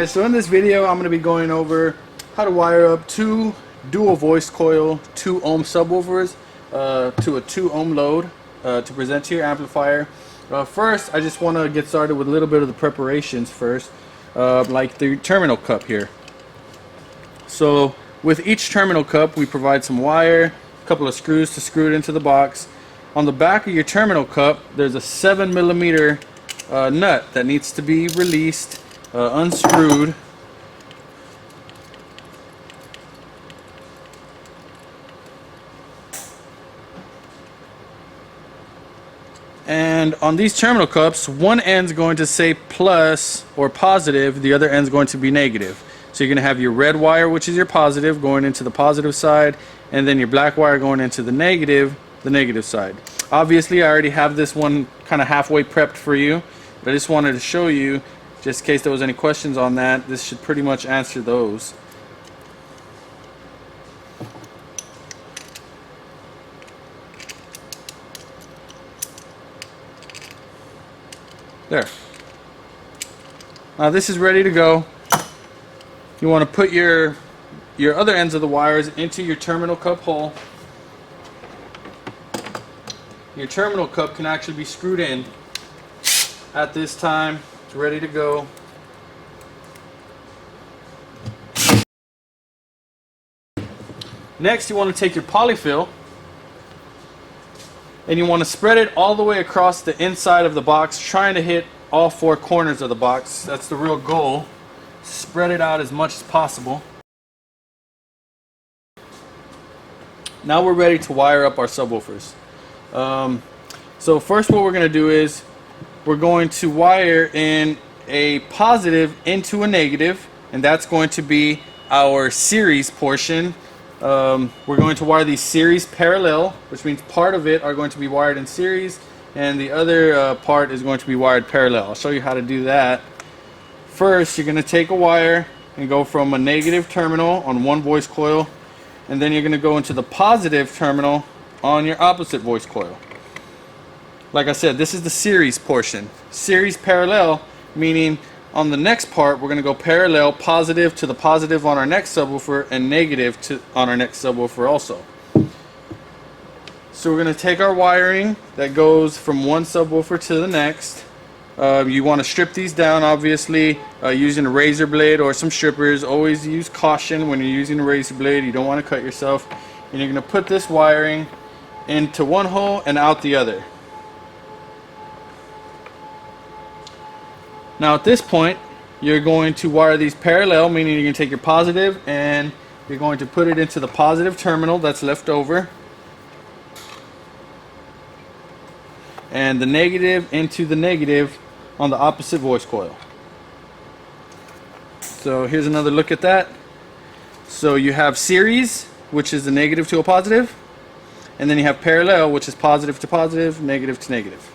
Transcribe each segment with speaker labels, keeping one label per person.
Speaker 1: guys, so in this video I'm going to be going over how to wire up two dual voice coil 2 ohm subwoofers to a 2 ohm load to present to your amplifier. First, I just want to get started with a little bit of the preparations first, like the terminal cup here. So with each terminal cup we provide some wire, a couple of screws to screw it into the box. On the back of your terminal cup there's a 7mm nut that needs to be released, unscrewed. And on these terminal cups, one end's going to say plus or positive, the other end's going to be negative. So you're going to have your red wire, which is your positive, going into the positive side, and then your black wire going into the negative side. Obviously I already have this one kind of halfway prepped for you, but I just wanted to show you, just in case there was any questions on that. This should pretty much answer those. There. Now this is ready to go. You want to put your other ends of the wires into your terminal cup hole. Your terminal cup can actually be screwed in at this time. It's ready to go. Next, you want to take your polyfill and you want to spread it all the way across the inside of the box, trying to hit all 4 corners of the box. That's the real goal. Spread it out as much as possible. Now we're ready to wire up our subwoofers. So first what we're going to do is we're going to wire in a positive into a negative, and that's going to be our series portion. We're going to wire these series parallel, which means part of it are going to be wired in series and the other part is going to be wired parallel. I'll show you how to do that. First, you're going to take a wire and go from a negative terminal on one voice coil, and then you're going to go into the positive terminal on your opposite voice coil. Like I said, this is the series portion. Series parallel, meaning on the next part we're going to go parallel, positive to the positive on our next subwoofer and negative to on our next subwoofer also. So we're going to take our wiring that goes from one subwoofer to the next. You want to strip these down, obviously, using a razor blade or some strippers. Always use caution when you're using a razor blade. You don't want to cut yourself. And you're going to put this wiring into one hole and out the other. Now at this point you're going to wire these parallel, meaning you're going to take your positive and you're going to put it into the positive terminal that's left over, and the negative into the negative on the opposite voice coil. So here's another look at that. So you have series, which is the negative to a positive, and then you have parallel, which is positive to positive, negative to negative.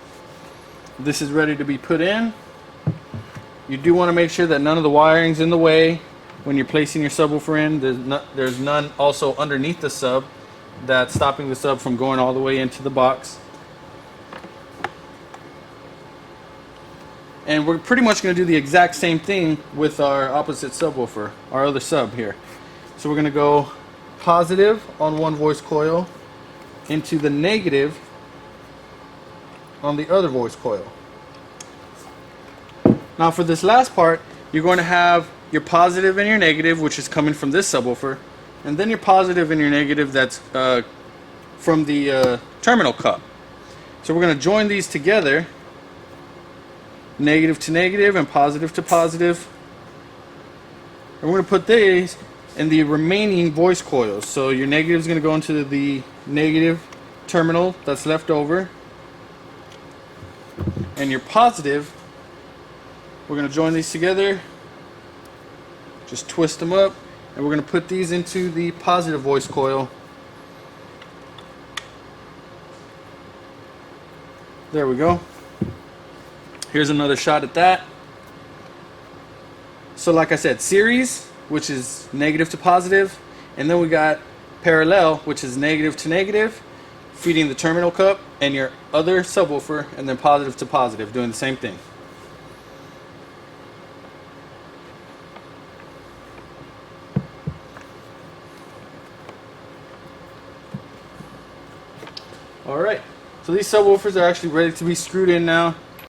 Speaker 1: This is ready to be put in. You do want to make sure that none of the wiring's in the way when you're placing your subwoofer in. There's none also underneath the sub that's stopping the sub from going all the way into the box. And we're pretty much going to do the exact same thing with our opposite subwoofer, our other sub here. So we're going to go positive on one voice coil into the negative on the other voice coil. Now for this last part, you're going to have your positive and your negative, which is coming from this subwoofer, and then your positive and your negative that's from the terminal cup. So we're going to join these together, negative to negative and positive to positive, and we're going to put these in the remaining voice coils. So your negative is going to go into the negative terminal that's left over, and your positive, we're going to join these together, just twist them up, and we're going to put these into the positive voice coil. There we go. Here's another shot at that. So like I said, series, which is negative to positive, and then we got parallel, which is negative to negative, feeding the terminal cup and your other subwoofer, and then positive to positive, doing the same thing. All right. So these subwoofers are actually ready to be screwed in now.